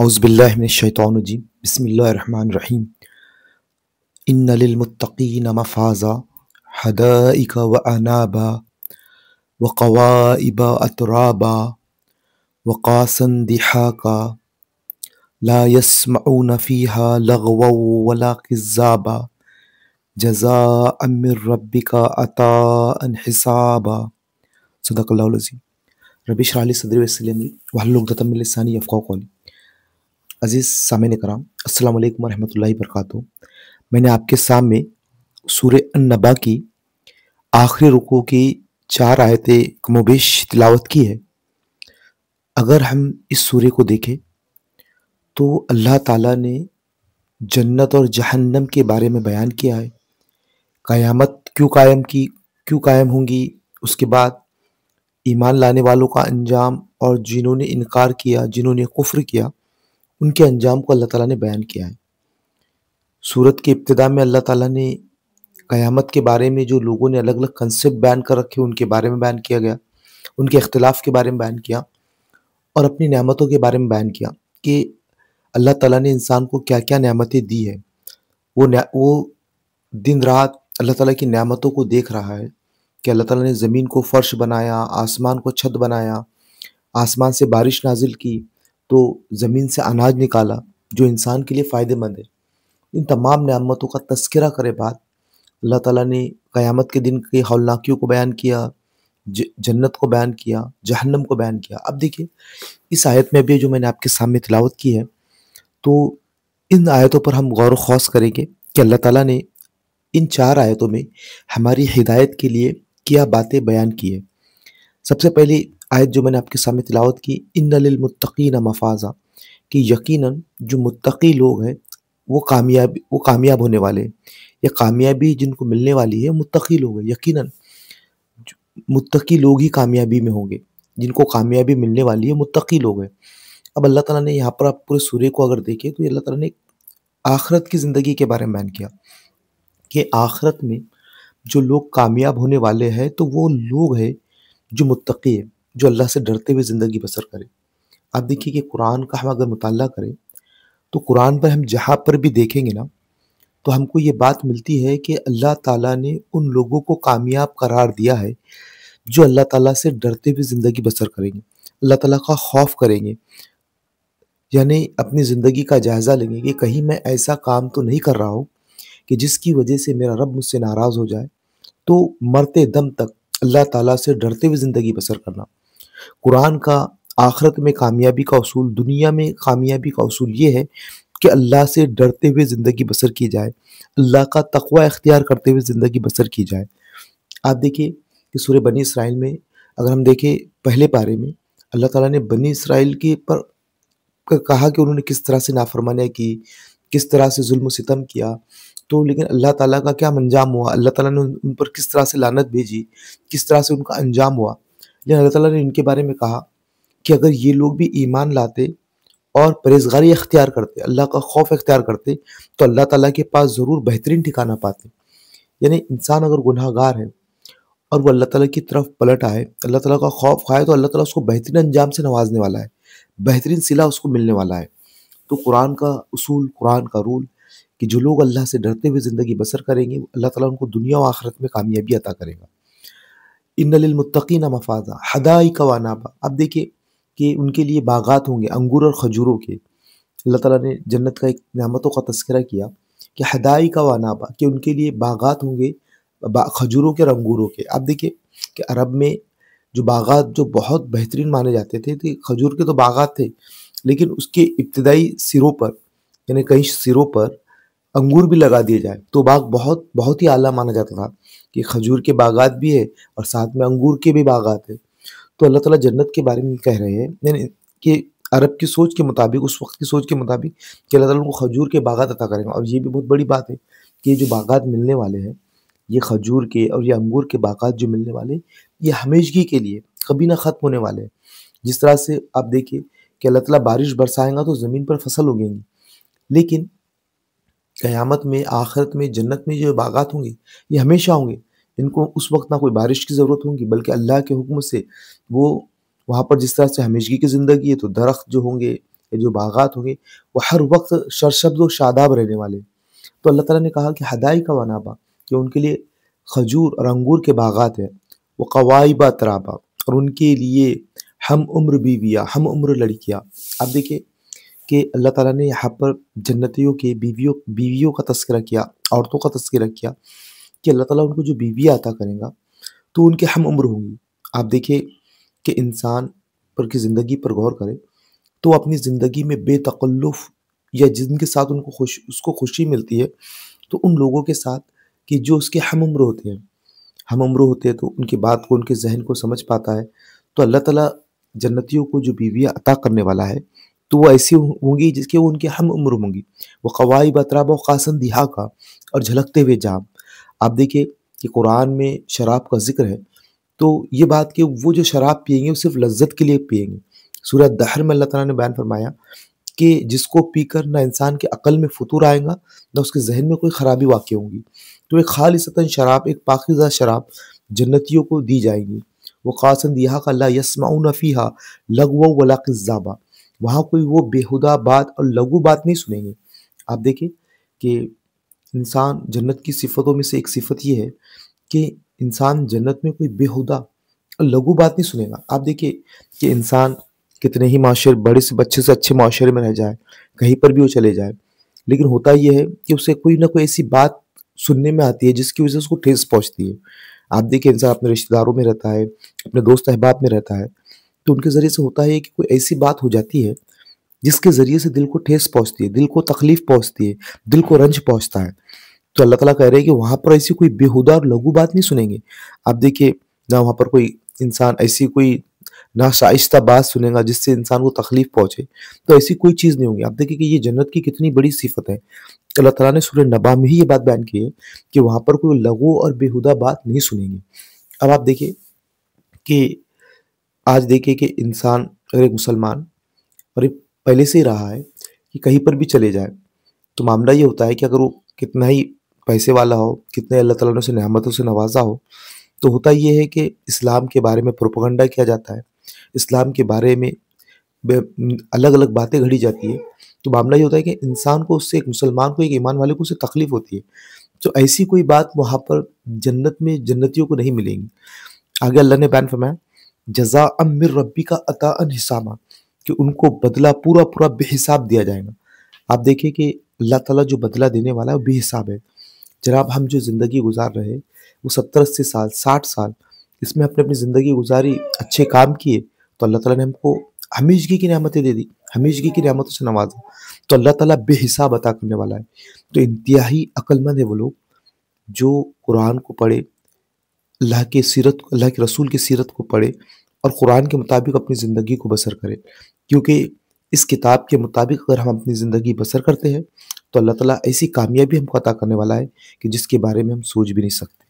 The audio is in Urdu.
اعوذ باللہ من الشیطان الرجیم بسم اللہ الرحمن الرحیم ان للمتقین مفازا حدائق وعنابا وقوائب اترابا وقاسا دحاقا لا يسمعون فيها لغوا ولا كذابا جزاء من ربك عطاء حسابا صدق اللہ العظیم رب اشرح لي صدری ویسر لي امری واحلل عقدۃ من لسانی یفقہوا قولی۔ عزیز سامعین کرام، السلام علیکم ورحمۃ اللہ وبرکاتہ۔ میں نے آپ کے سامنے سورہ النبا کی آخری رکوع کی 4 آیتیں کم و بیش تلاوت کی ہے۔ اگر ہم اس سورہ کو دیکھیں تو اللہ تعالیٰ نے جنت اور جہنم کے بارے میں بیان کیا ہے، قیامت کیوں قائم ہوں گی، اس کے بعد ایمان لانے والوں کا انجام، اور جنہوں نے انکار کیا، جنہوں نے کفر کیا، ان کے انجام کو اللہ تعالیٰ نے بیان کیا ہے۔ سورت کے ابتدا میں اللہ تعالیٰ نے قیامت کے بارے میں جو لوگوں نے الگ الگ کنسیپٹ بیان کر رکھے ان کے بارے میں بیان کیا گیا، ان کے اختلاف کے بارے میں بیان کیا، اور اپنی نعمتوں کے بارے میں بیان کیا کہ اللہ تعالیٰ نے انسان کو کیا کیا نعمتیں دی ہے۔ وہ دن رات اللہ تعالیٰ کی نعمتوں کو دیکھ رہا ہے کہ اللہ تعالیٰ نے زمین کو فرش بنایا، آسمان کو چھت بنایا، آسمان سے بارش نازل کی تو زمین سے اناج نکالا جو انسان کے لیے فائدہ مند ہے۔ ان تمام نعمتوں کا تذکرہ کرے بعد اللہ تعالیٰ نے قیامت کے دن کی ہولناکیوں کو بیان کیا، جنت کو بیان کیا، جہنم کو بیان کیا۔ اب دیکھیں اس آیت میں بھی جو میں نے آپ کے سامنے تلاوت کی ہے، تو ان آیتوں پر ہم غور و خوض کریں گے کہ اللہ تعالیٰ نے ان 4 آیتوں میں ہماری ہدایت کے لیے کیا باتیں بیان کی ہے۔ سب سے پہلی آیت جو میں نے آپ کے سامنے تلاوت کی، ان للمتقین مفازا، کہ یقیناً جو متقی لوگ ہیں وہ کامیاب ہونے والے ہیں۔ یہ کامیابی جن کو ملنے والی ہے متقی لوگ ہیں۔ یقیناً متقی لوگ ہی کامیابی میں ہوں گے، جن کو کامیابی ملنے والی ہے متقی لوگ ہیں۔ اب اللہ تعالیٰ نے یہاں پر آپ پورے سورے کو اگر دیکھیں تو اللہ تعالیٰ نے آخرت کی زندگی کے بارے میں بیان کیا کہ آخرت میں جو لوگ کامیاب ہونے والے ہیں تو وہ لوگ ہیں جو متقی ہیں، جو اللہ سے ڈرتے ہوئے زندگی بسر کرے۔ آپ دیکھیے کہ قرآن کا ہم اگر مطالعہ کریں تو قرآن پر ہم جہاں پر بھی دیکھیں گے نا تو ہم کو یہ بات ملتی ہے کہ اللہ تعالیٰ نے ان لوگوں کو کامیاب قرار دیا ہے جو اللہ تعالیٰ سے ڈرتے ہوئے زندگی بسر کریں گے، اللہ تعالیٰ کا خوف کریں گے، یعنی اپنی زندگی کا جائزہ لیں گے کہ کہیں میں ایسا کام تو نہیں کر رہا ہوں کہ جس کی وجہ سے میرا رب مجھ سے ناراض ہو جائے۔ تو مرتے دم تک اللہ تعالیٰ سے ڈرتے ہوئے زندگی بسر کرنا۔ قرآن کا آخرت میں کامیابی کا اصول، دنیا میں کامیابی کا اصول یہ ہے کہ اللہ سے ڈرتے ہوئے زندگی بسر کی جائے، اللہ کا تقوی اختیار کرتے ہوئے زندگی بسر کی جائے۔ آپ دیکھیے کہ سورہ بنی اسرائیل میں اگر ہم دیکھیں پہلے پارے میں اللہ تعالیٰ نے بنی اسرائیل کے پر کہا کہ انہوں نے کس طرح سے نافرمانیاں کی، کس طرح سے ظلم و ستم کیا، تو لیکن اللہ تعالیٰ کا کیا انجام ہوا، اللہ تعالیٰ نے ان پر کس طرح سے لعنت بھیجی، کس طرح سے ان کا انجام ہوا۔ لیکن اللہ تعالیٰ نے ان کے بارے میں کہا کہ اگر یہ لوگ بھی ایمان لاتے اور پرہیزگاری اختیار کرتے، اللہ کا خوف اختیار کرتے، تو اللہ تعالیٰ کے پاس ضرور بہترین ٹھکانہ پاتے۔ یعنی انسان اگر گناہ گار ہے اور وہ اللہ تعالیٰ کی طرف پلٹ آئے، اللہ تعالیٰ کا خوف کھائے، تو اللہ تعالیٰ اس کو بہترین انجام سے نوازنے والا ہے، بہترین صلہ اس کو ملنے والا ہے۔ تو قرآن کا اصول، قرآن کا رول کہ جو لوگ اللہ سے ڈرتے ہوئے زندگی بسر کریں گے اللہ تعالیٰ ان کو دنیا و آخرت میں کامیابی عطا کرے گا۔ ان للمتقین مفازا حدائق وعنابا، اب دیکھیں کہ ان کے لیے باغات ہوں گے انگور اور کھجوروں کے۔ اللہ تعالیٰ نے جنت کا ایک نعمتوں کا تذکرہ کیا کہ حدائق وعنابا، کہ ان کے لیے باغات ہوں گے کھجوروں کے اور انگوروں کے۔ آپ دیکھیں کہ عرب میں جو باغات جو بہت بہترین مانے جاتے تھے تو کھجور کے تو باغات تھے، لیکن اس کے ابتدائی سروں پر یعنی کئی سروں پر انگور بھی لگا دیے جائے تو باغ بہت ہی اعلیٰ مانا جاتا تھا کہ کھجور کے باغات بھی ہے اور ساتھ میں انگور کے بھی باغات ہیں۔ تو اللہ تعالیٰ جنت کے بارے میں کہہ رہے ہیں یعنی کہ عرب کی سوچ کے مطابق، اس وقت کی سوچ کے مطابق کہ اللہ تعالیٰ ان کو کھجور کے باغات عطا کریں گا۔ اور یہ بھی بہت بڑی بات ہے کہ یہ جو باغات ملنے والے ہیں، یہ کھجور کے اور یہ انگور کے باغات جو ملنے والے یہ ہمیشگی کے لیے کبھی نہ ختم ہونے والے ہیں۔ جس طرح سے آپ دیکھیے کہ اللہ تعالیٰ بارش برسائیں گا تو زمین پر فصل اگیں گی، لیکن قیامت میں، آخرت میں، جنت میں جو باغات ہوں گے یہ ہمیشہ ہوں گے۔ ان کو اس وقت نہ کوئی بارش کی ضرورت ہوگی بلکہ اللہ کے حکم سے وہ وہاں پر جس طرح سے ہمیشگی کی زندگی ہے تو درخت جو ہوں گے، یا جو باغات ہوں گے وہ ہر وقت سرسبز و شاداب رہنے والے ہیں۔ تو اللہ تعالیٰ نے کہا کہ حدائق و انابا، کہ ان کے لیے کھجور اور انگور کے باغات ہیں، وہ قوائب ترابا، اور ان کے لیے ہم عمر بیویاں، ہم عمر لڑکیاں۔ آپ دیکھیں کہ اللہ تعالیٰ نے یہاں پر جنتیوں کے بیویوں کا تذکرہ کیا، عورتوں کا تذکرہ کیا کہ اللہ تعالیٰ ان کو جو بیویاں عطا کرے گا تو ان کے ہم عمر ہوں گی۔ آپ دیکھیں کہ انسان پر کی زندگی پر غور کرے تو اپنی زندگی میں بے تکلف یا جن کے ساتھ اس کو خوشی ملتی ہے تو ان لوگوں کے ساتھ کہ جو اس کے ہم عمر ہوتے ہیں، ہم عمر ہوتے ہیں تو ان کی بات کو، ان کے ذہن کو سمجھ پاتا ہے۔ تو اللہ تعالیٰ جنتیوں کو جو بیویاں عطا کرنے والا ہے تو وہ ایسی ہوں گی جس کے وہ ان کے ہم عمر ہوں گی، وہ قوائب اترابا و قاسن دہا کا، اور جھلکتے ہوئے جام۔ آپ دیکھیں کہ قرآن میں شراب کا ذکر ہے تو یہ بات کہ وہ جو شراب پئیں گے وہ صرف لذت کے لیے پئیں گے۔ سورہ دہر میں اللہ تعالیٰ نے بیان فرمایا کہ جس کو پی کر نہ انسان کے عقل میں فطور آئے گا نہ اس کے ذہن میں کوئی خرابی واقع ہوں گی۔ تو ایک خالصتاً شراب، ایک پاکیزہ شراب جنتیوں کو دی جائے گی۔ وہ قاسن دیہا کا لا یسمعون فیہا لغوا ولا کذابا، وہاں کوئی وہ بیہودہ بات اور لغو بات نہیں سنیں گے۔ آپ دیکھیں کہ انسان جنت کی صفتوں میں سے ایک صفت یہ ہے کہ انسان جنت میں کوئی بیہودہ اور لغو بات نہیں سنے گا۔ آپ دیکھیں کہ انسان کتنے ہی معاشرے، بڑے سے بچے سے اچھے معاشرے میں رہ جائے، کہیں پر بھی وہ چلے جائے، لیکن ہوتا یہ ہے کہ اسے کوئی نہ کوئی ایسی بات سننے میں آتی ہے جس کی وجہ سے اس کو ٹھیس پہنچتی ہے۔ آپ دیکھیں انسان اپنے رشتہ داروں میں رہتا ہے، اپنے دوست احباب میں رہتا ہے، تو ان کے ذریعے سے ہوتا ہے کہ کوئی ایسی بات ہو جاتی ہے جس کے ذریعے سے دل کو ٹھیس پہنچتی ہے، دل کو تکلیف پہنچتی ہے، دل کو رنج پہنچتا ہے۔ تو اللہ تعالیٰ کہہ رہے ہیں کہ وہاں پر ایسی کوئی بیہودہ اور لغو بات نہیں سنیں گے۔ آپ دیکھیے نہ وہاں پر کوئی انسان ایسی کوئی ناشائستہ بات سنے گا جس سے انسان کو تکلیف پہنچے، تو ایسی کوئی چیز نہیں ہوگی۔ آپ دیکھیں کہ یہ جنت کی کتنی بڑی صفت ہے۔ اللہ تعالیٰ نے سورہ نبا میں ہی یہ بات بیان کی ہے کہ وہاں پر کوئی لغو اور بیہودہ بات نہیں سنیں گے۔ اب آپ دیکھیں کہ آج دیکھیں کہ انسان اگر ایک مسلمان، اور یہ پہلے سے ہی رہا ہے کہ کہیں پر بھی چلے جائے تو معاملہ یہ ہوتا ہے کہ اگر وہ کتنا ہی پیسے والا ہو، کتنے اللہ تعالیٰ نے اسے نعمتوں سے نوازا ہو، تو ہوتا یہ ہے کہ اسلام کے بارے میں پروپیگنڈا کیا جاتا ہے، اسلام کے بارے میں الگ الگ باتیں گھڑی جاتی ہے۔ تو معاملہ یہ ہوتا ہے کہ انسان کو اس سے، ایک مسلمان کو، ایک ایمان والے کو، اس سے تکلیف ہوتی ہے۔ تو ایسی کوئی بات وہاں پر جنت میں جنتیوں کو نہیں ملیں گی۔ آگے اللہ نے بیان فرمایا جزاء من ربک عطاء حسابا، کہ ان کو بدلہ پورا پورا بے حساب دیا جائے گا۔ آپ دیکھیں کہ اللہ تعالیٰ جو بدلہ دینے والا ہے وہ بے حساب ہے۔ جناب ہم جو زندگی گزار رہے وہ 70-80 سال، 60 سال، اس میں اپنی زندگی گزاری، اچھے کام کیے، تو اللہ تعالیٰ نے ہم کو ہمیشگی کی نعمتیں دے دی، ہمیشگی کی نعمتوں سے نوازا۔ تو اللہ تعالیٰ بے حساب عطا کرنے والا ہے۔ تو انتہائی عقل مند ہے وہ لوگ جو قرآن کو پڑھے، اللہ کے سیرت، اللہ کے رسول کی سیرت کو پڑھے اور قرآن کے مطابق اپنی زندگی کو بسر کرے، کیونکہ اس کتاب کے مطابق اگر ہم اپنی زندگی بسر کرتے ہیں تو اللہ تعالیٰ ایسی کامیابی ہم کو عطا کرنے والا ہے کہ جس کے بارے میں ہم سوچ بھی نہیں سکتے۔